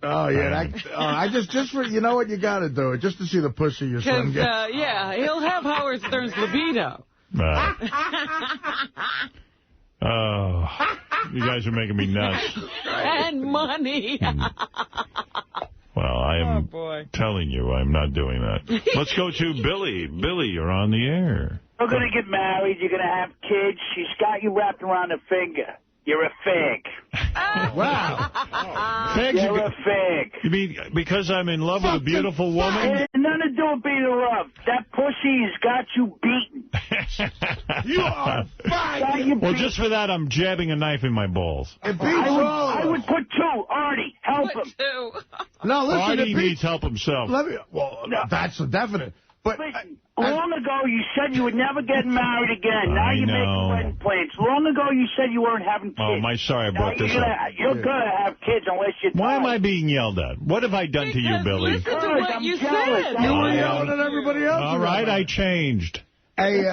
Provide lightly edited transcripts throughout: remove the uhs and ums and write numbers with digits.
Oh, yeah. I just for, you know what, you got to do it, just to see the pussy your son gets. Yeah, he'll have Howard Stern's libido. Oh, you guys are making me nuts. And money. Well, I am telling you, I'm not doing that. Let's go to Billy. Billy, you're on the air. You're going to get married. You're going to have kids. She's got you wrapped around her finger. You're a fig. Wow. You're a fig. You mean because I'm in love with a beautiful woman? It has nothing to do with being in love. That pussy's got you beaten. You are fine. Well, just for that, I'm jabbing a knife in my balls. It beats I would put 2. Artie, help him. No, listen, Artie needs help himself. That's a definite. But listen, long ago you said you would never get married again. Now you're making wedding plans. Long ago you said you weren't having kids. Oh, sorry I brought this up. You're going to have kids unless you're Why am I being yelled at? What have I done to you, Billy? Listen to what you said. You were yelling at everybody else. All right, I changed. Hey,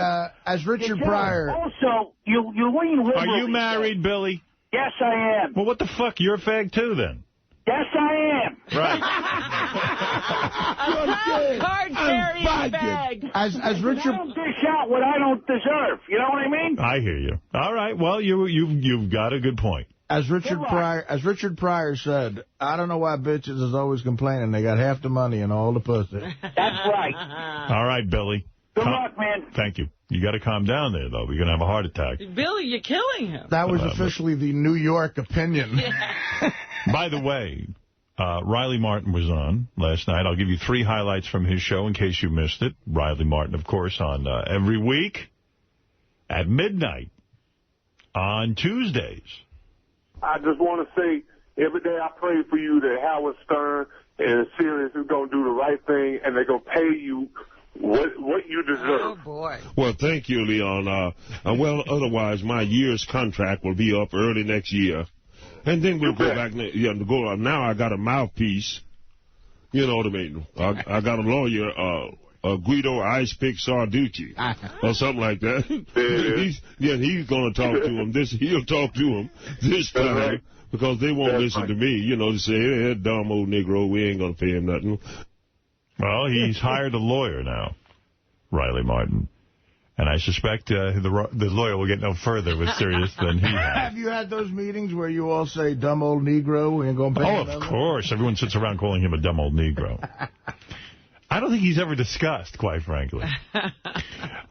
as Richard Pryor. Also, you lean liberal. Are you married, Billy? Yes, I am. Well, what the fuck? You're a fag, too, then. Yes, I am. Right. Card-carrying bag. As Richard... I don't dish out what I don't deserve. You know what I mean? I hear you. All right. Well, you've got a good point. As Richard Pryor said, I don't know why bitches is always complaining. They got half the money and all the pussy. That's right. All right, Billy. Good luck, man. Thank you. You got to calm down there, though. You're going to have a heart attack. Billy, you're killing him. That was officially the New York opinion. By the way, Riley Martin was on last night. I'll give you 3 highlights from his show in case you missed it. Riley Martin, of course, on every week at midnight on Tuesdays. I just want to say, every day I pray for you that Howard Stern and Sirius is going to do the right thing, and they're going to pay you what you deserve. Oh, boy. Well, thank you, Leon. Well, otherwise, my year's contract will be up early next year. And then we'll go back. Now I got a mouthpiece. You know what I mean? I got a lawyer, Guido Ice Pick Sarducci, or something like that. He's going to talk to him. He'll talk to him this time because they won't listen to me. You know, they say, hey, that dumb old Negro, we ain't going to pay him nothing. Well, he's hired a lawyer now, Riley Martin. And I suspect the lawyer will get no further with Sirius than he has. Have you had those meetings where you all say, dumb old Negro? We ain't going to pay him? Oh, of course. Everyone sits around calling him a dumb old Negro. I don't think he's ever discussed, quite frankly.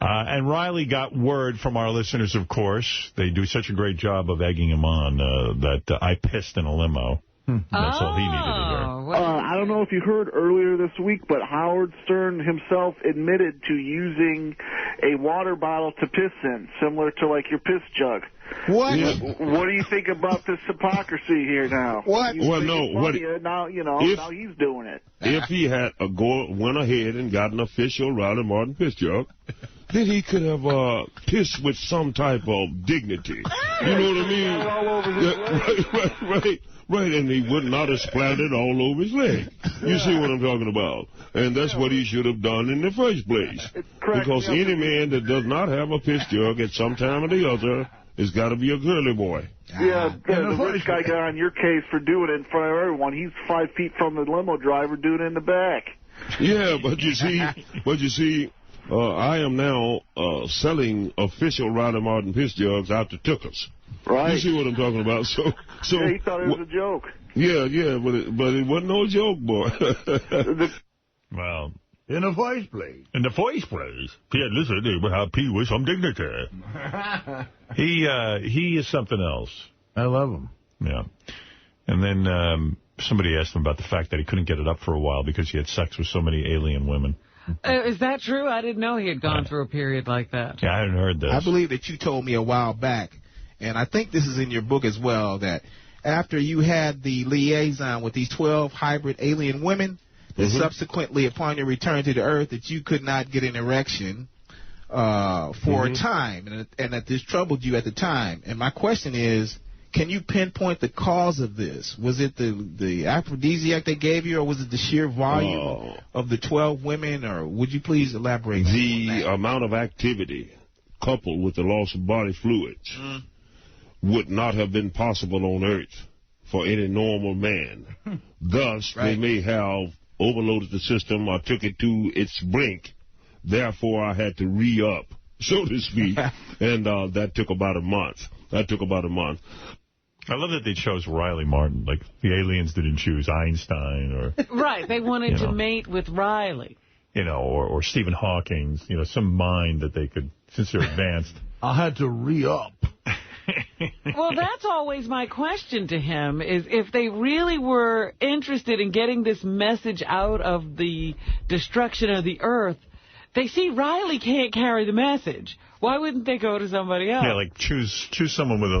And Riley got word from our listeners, of course. They do such a great job of egging him on that I pissed in a limo. That's all he needed to hear. I don't know if you heard earlier this week, but Howard Stern himself admitted to using a water bottle to piss in, similar to like your piss jug. What? Yeah. What do you think about this hypocrisy here now? What? Well, no. Now, now he's doing it. If he had went ahead and got an official Riley Martin piss jug, then he could have pissed with some type of dignity. You know what I mean? All over his leg. Right, and he would not have splattered all over his leg. You see what I'm talking about? And that's what he should have done in the first place. Because any man that does not have a piss jug at some time or the other has got to be a girly boy. Yeah, the rich guy got on your case for doing it in front of everyone. He's 5 feet from the limo driver doing it in the back. Yeah, but you see, I am now selling official Riley Martin piss jugs out to Tookers. Right. You see what I'm talking about? So yeah, he thought it was a joke. Yeah, but it wasn't no joke, boy. Well, in the first place. In the first place. Yeah, listen, they would have P with some dignity. He is something else. I love him. Yeah. And then somebody asked him about the fact that he couldn't get it up for a while because he had sex with so many alien women. Is that true? I didn't know he had gone through a period like that. Yeah, I hadn't heard this. I believe that you told me a while back, and I think this is in your book as well, that after you had the liaison with these 12 hybrid alien women, that subsequently upon your return to the Earth that you could not get an erection for a time, and that this troubled you at the time. And my question is, can you pinpoint the cause of this? Was it the aphrodisiac they gave you, or was it the sheer volume of the 12 women, or would you please elaborate? The amount of activity coupled with the loss of body fluids would not have been possible on Earth for any normal man. Thus, they may have overloaded the system or took it to its brink. Therefore, I had to re-up, so to speak, and that took about a month. I love that they chose Riley Martin. Like, the aliens didn't choose Einstein or... Right, they wanted to mate with Riley. You know, or Stephen Hawking, you know, some mind that they could, since they're advanced. I had to re-up. Well, that's always my question to him, is if they really were interested in getting this message out of the destruction of the Earth, they see Riley can't carry the message. Why wouldn't they go to somebody else? Yeah, like choose someone with a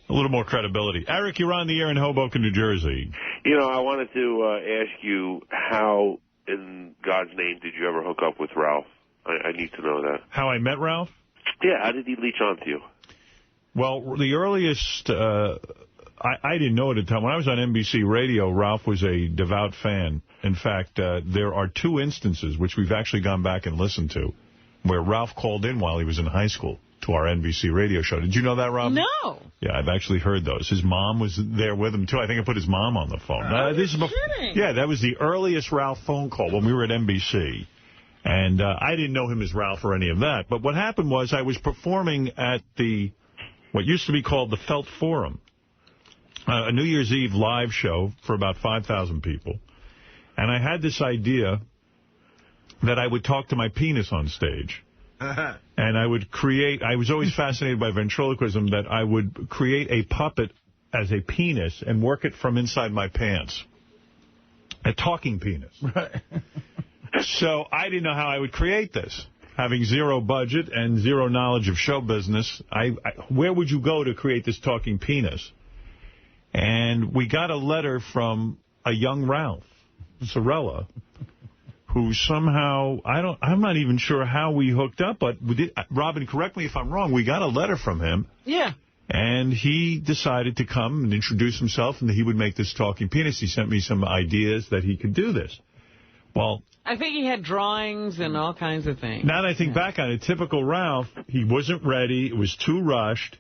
little more credibility. Eric, you're on the air in Hoboken, New Jersey. You know, I wanted to ask you, how in God's name did you ever hook up with Ralph? I need to know that. How I met Ralph? Yeah, how did he leech onto you? Well, the earliest, I didn't know at the time. When I was on NBC Radio, Ralph was a devout fan. In fact, there are 2 instances, which we've actually gone back and listened to, where Ralph called in while he was in high school to our NBC radio show. Did you know that, Rob? No. Yeah, I've actually heard those. His mom was there with him, too. I think I put his mom on the phone. Kidding. Yeah, that was the earliest Ralph phone call when we were at NBC. And I didn't know him as Ralph or any of that. But what happened was I was performing at what used to be called the Felt Forum, a New Year's Eve live show for about 5,000 people. And I had this idea that I would talk to my penis on stage. And I would I was always fascinated by ventriloquism, that I would create a puppet as a penis and work it from inside my pants. A talking penis. Right. So I didn't know how I would create this. Having zero budget and zero knowledge of show business, where would you go to create this talking penis? And we got a letter from a young Ralph Sorella, who somehow, I'm not even sure how we hooked up, but we did. Robin, correct me if I'm wrong, we got a letter from him. Yeah. And he decided to come and introduce himself, and that he would make this talking penis. He sent me some ideas that he could do this. Well, I think he had drawings and all kinds of things. Now that I think back on it, typical Ralph, he wasn't ready. It was too rushed.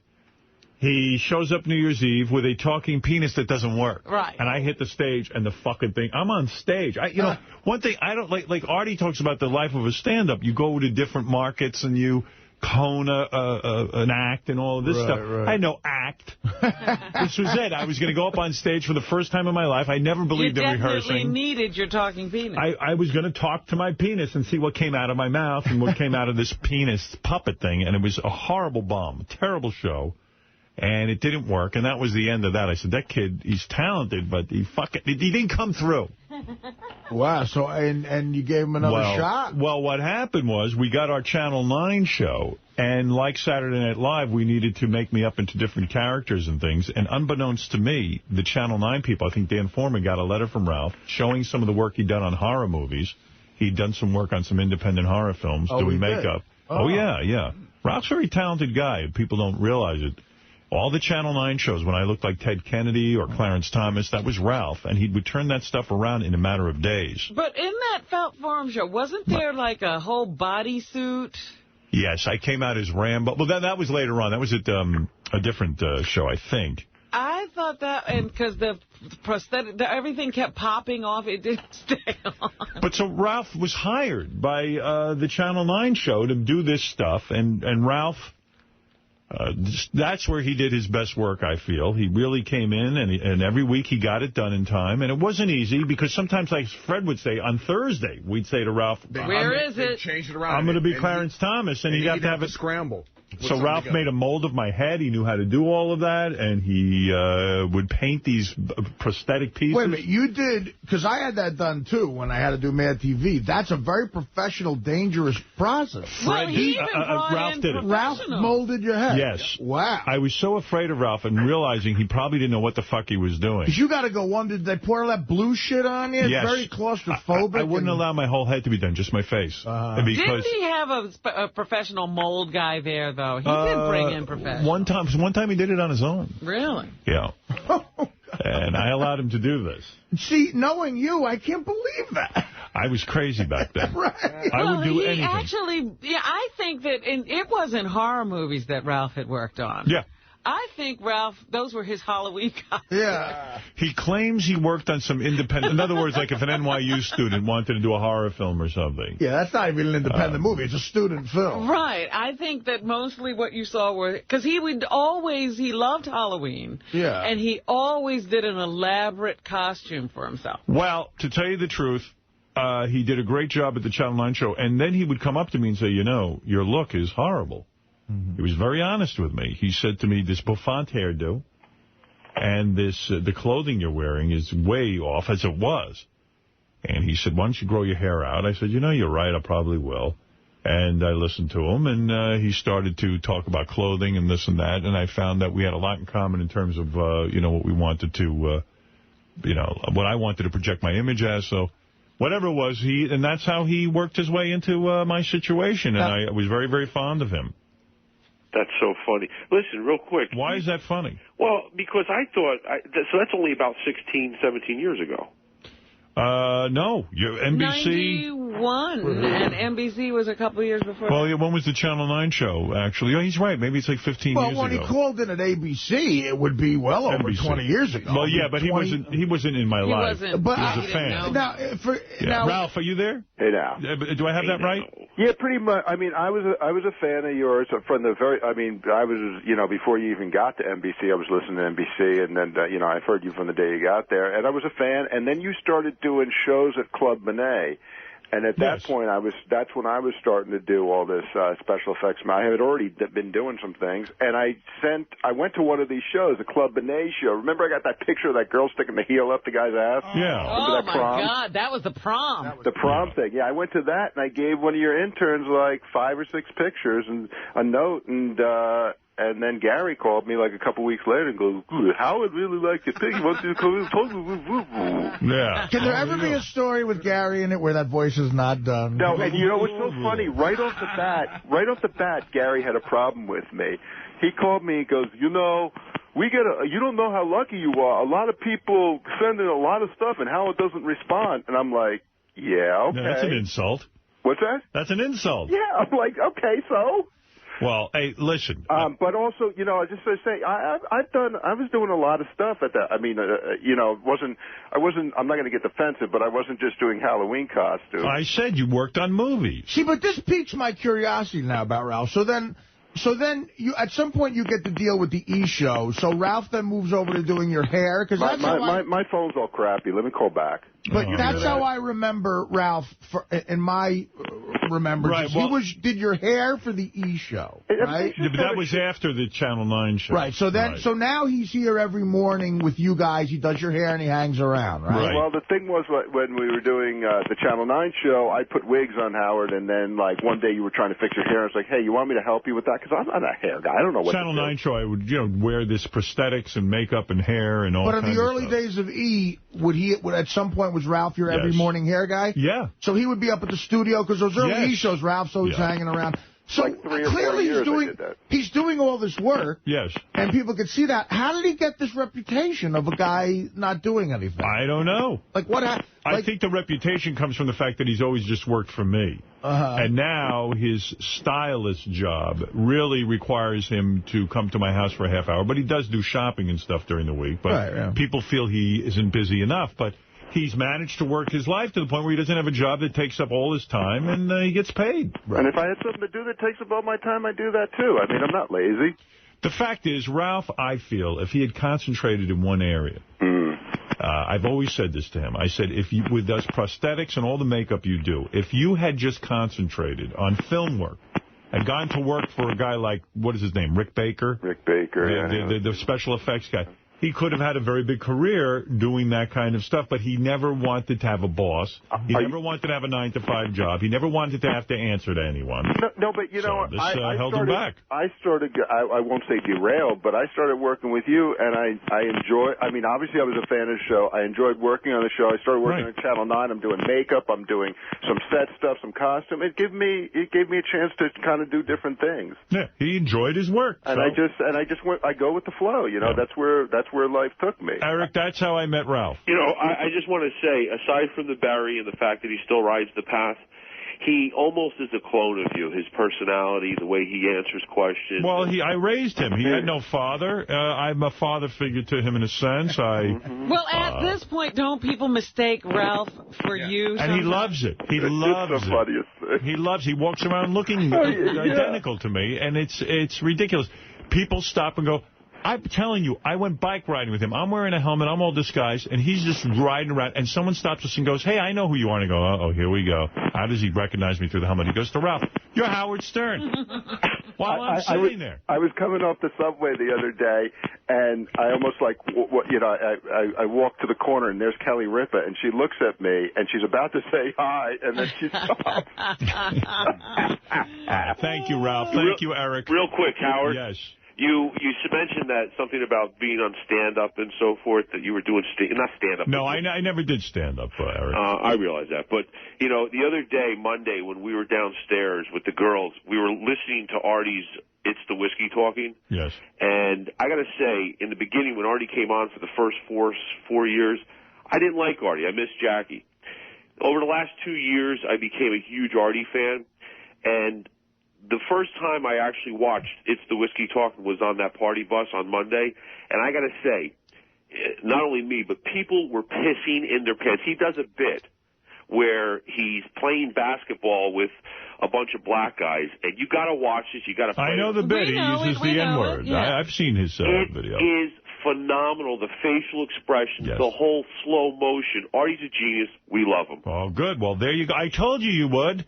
He shows up New Year's Eve with a talking penis that doesn't work. Right. And I hit the stage, and the fucking thing, I'm on stage. One thing I don't like Artie talks about the life of a stand-up. You go to different markets, and you cone an act and all of this stuff. Right. I had no act. This was it. I was going to go up on stage for the first time in my life. I never believed in rehearsing. You definitely needed your talking penis. I was going to talk to my penis and see what came out of my mouth and what came out of this penis puppet thing. And it was a horrible bomb, a terrible show. And it didn't work, and that was the end of that. I said, that kid, he's talented, but he didn't come through. Wow, so, and you gave him another shot? Well, what happened was we got our Channel 9 show, and like Saturday Night Live, we needed to make me up into different characters and things. And unbeknownst to me, the Channel 9 people, I think Dan Foreman, got a letter from Ralph showing some of the work he'd done on horror movies. He'd done some work on some independent horror films, doing makeup. Oh, yeah. Ralph's a very talented guy. People don't realize it. All the Channel 9 shows, when I looked like Ted Kennedy or Clarence Thomas, that was Ralph, and he would turn that stuff around in a matter of days. But in that Felt Forum show, wasn't there like a whole bodysuit? Yes, I came out as Rambo. Well, that was later on. That was at a different show, I think. I thought that, and because the prosthetic, everything kept popping off, it didn't stay on. But so Ralph was hired by the Channel 9 show to do this stuff, and Ralph... that's where he did his best work, I feel. He really came in, and every week he got it done in time. And it wasn't easy, because sometimes, like Fred would say, on Thursday, we'd say to Ralph, Where is it? Change it around. I'm going to be Clarence Thomas, and he'd have to have it scramble. So Ralph made a mold of my head. He knew how to do all of that, and he would paint these prosthetic pieces. Wait a minute, you did, because I had that done, too, when I had to do Mad TV. That's a very professional, dangerous process. Well, he even Ralph did it. Ralph molded your head? Yes. Wow. I was so afraid of Ralph and realizing he probably didn't know what the fuck he was doing. Because you got to go on, did they pour that blue shit on you? Yes. It's very claustrophobic. I wouldn't allow my whole head to be done, just my face. Didn't he have a professional mold guy there, though? He did bring in professional. One time he did it on his own. Really? Yeah. And I allowed him to do this. See, knowing you, I can't believe that. I was crazy back then. Right. I would do he anything. Actually, I think that it wasn't horror movies that Ralph had worked on. Yeah. I think, Ralph, those were his Halloween costumes. Yeah. He claims he worked on some independent... In other words, like if an NYU student wanted to do a horror film or something. Yeah, that's not even an independent movie. It's a student film. Right. I think that mostly what you saw were... Because he loved Halloween. Yeah. And he always did an elaborate costume for himself. Well, to tell you the truth, he did a great job at the Channel 9 show. And then he would come up to me and say, you know, your look is horrible. He was very honest with me. He said to me, this bouffant hairdo and the clothing you're wearing is way off, as it was. And he said, why don't you grow your hair out? I said, you know, you're right, I probably will. And I listened to him, and he started to talk about clothing and this and that, and I found that we had a lot in common in terms of, you know, what we wanted to, you know, what I wanted to project my image as, so... Whatever it was, and that's how he worked his way into my situation, and I was very, very fond of him. That's so funny. Listen, real quick. Why is that funny? Well, because I thought, so that's only about 16, 17 years ago. No, NBC... 91, and NBC was a couple of years before. Well, yeah, when was the Channel 9 show, actually? Oh, he's right. Maybe it's like 15 years ago. Well, when he called in at ABC, it would be well over NBC. 20 years ago. Well, yeah, but he wasn't in my life. He was a fan. Now, Ralph, are you there? Hey, now. Do I have that right? Yeah, pretty much. I mean, I was a fan of yours from the very. I mean, I was, you know, before you even got to NBC, I was listening to NBC, and then you know, I've heard you from the day you got there, and I was a fan. And then you started doing shows at Club Monet. And at that point, that's when I was starting to do all this special effects. I had already been doing some things, and I went to one of these shows, the Club Benet show. Remember I got that picture of that girl sticking the heel up the guy's ass? Yeah. Oh, my God, that was the prom. The prom thing. Yeah, I went to that, and I gave one of your interns like 5 or 6 pictures and a note, and then Gary called me like a couple weeks later and goes, Howard really liked your thing. Wants you to come in. Yeah. Can there ever be a story with Gary in it where that voice is not done? No, and you know what's so funny? Right off the bat, Gary had a problem with me. He called me and goes, you know, you don't know how lucky you are. A lot of people send in a lot of stuff and Howard doesn't respond. And I'm like, yeah, okay. No, that's an insult. What's that? That's an insult. Yeah, I'm like, okay, so... Well, hey, listen. But also, you know, I just to say, I was doing a lot of stuff at that. I mean, you know, I'm not going to get defensive, but I wasn't just doing Halloween costumes. I said you worked on movies. See, but this piques my curiosity now about Ralph. So then you at some point you get to deal with the E! show. So Ralph then moves over to doing your hair because my phone's all crappy. Let me call back. But that's how I remember Ralph in my remembrance. Right, well, he did your hair for the E! show, right? Yeah, but that was after the Channel 9 show. Right. So then, so now he's here every morning with you guys. He does your hair and he hangs around, right? Well, the thing was when we were doing the Channel 9 show, I put wigs on Howard, and then like one day you were trying to fix your hair. I was like, hey, you want me to help you with that? Because I'm not a hair guy. I don't know what Channel 9 show, I would wear this prosthetics and makeup and hair and all. But in the early days of E! would at some point was Ralph your every morning hair guy? Yeah. So he would be up at the studio because those early E! shows, Ralph's always hanging around. So like 3 or 4 clearly years he's doing all this work. Yes. And people could see that. How did he get this reputation of a guy not doing anything? I don't know. Like what? I think the reputation comes from the fact that he's always just worked for me. And now his stylist job really requires him to come to my house for a half hour. But he does do shopping and stuff during the week. But people feel he isn't busy enough. But he's managed to work his life to the point where he doesn't have a job that takes up all his time, and he gets paid. Right. And if I had something to do that takes up all my time, I do that too. I mean, I'm not lazy. The fact is, Ralph, I feel, if he had concentrated in one area, I've always said this to him. I said, with those prosthetics and all the makeup you do, if you had just concentrated on film work and gone to work for a guy like, what is his name, Rick Baker? Rick Baker, the special effects guy. He could have had a very big career doing that kind of stuff, but he never wanted to have a boss. He never wanted to have a 9-to-5 job. He never wanted to have to answer to anyone. No, but you know, I held him back. I won't say derailed, but I started working with you, and I enjoy. I mean, obviously, I was a fan of the show. I enjoyed working on the show. I started working on Channel 9. I'm doing makeup. I'm doing some set stuff, some costume. It gave me a chance to kind of do different things. Yeah, he enjoyed his work. And I just went. I go with the flow. You know, that's where life took me. Eric, that's how I met Ralph. You know, I just want to say, aside from the Barry and the fact that he still rides the path, he almost is a clone of you. His personality, the way he answers questions. Well, I raised him. He had no father. I'm a father figure to him in a sense. Well, at this point, don't people mistake Ralph for you? And sometimes? he loves it. He loves it. He loves. He walks around looking identical to me, and it's ridiculous. People stop and go, I'm telling you, I went bike riding with him. I'm wearing a helmet. I'm all disguised, and he's just riding around. And someone stops us and goes, hey, I know who you are. And I go, uh-oh, here we go. How does he recognize me through the helmet? He goes to Ralph, you're Howard Stern. While I'm sitting there. I was coming off the subway the other day, and I almost I walked to the corner, and there's Kelly Ripa, and she looks at me, and she's about to say hi, and then she stops. Thank you, Ralph. Thank you, Eric. Real quick, Howard. Yes. You mentioned that something about being on stand-up and so forth, that you were doing not stand-up. No, I never did stand-up, Eric. I realize that. But, the other day, Monday, when we were downstairs with the girls, we were listening to Artie's It's the Whiskey Talking. Yes. And I got to say, in the beginning, when Artie came on for the first four years, I didn't like Artie. I missed Jackie. Over the last 2 years, I became a huge Artie fan. And the first time I actually watched It's the Whiskey Talking was on that party bus on Monday, and I got to say, not only me, but people were pissing in their pants. He does a bit where he's playing basketball with a bunch of black guys, and you got to watch this. You got to. I know the bit. He uses the N-word. Yeah. I've seen his video. It is phenomenal. The facial expressions, the whole slow motion. Artie's a genius. We love him. Oh, good. Well, there you go. I told you would.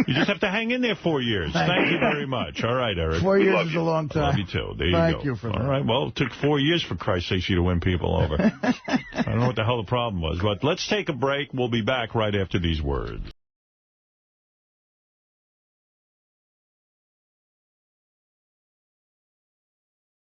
You just have to hang in there 4 years. Thank you very much. All right, Eric. 4 years is a long time. Love you, too. There you go. Thank you for that. All right. Well, it took 4 years, for Christ's sake, you to win people over. I don't know what the hell the problem was. But let's take a break. We'll be back right after these words.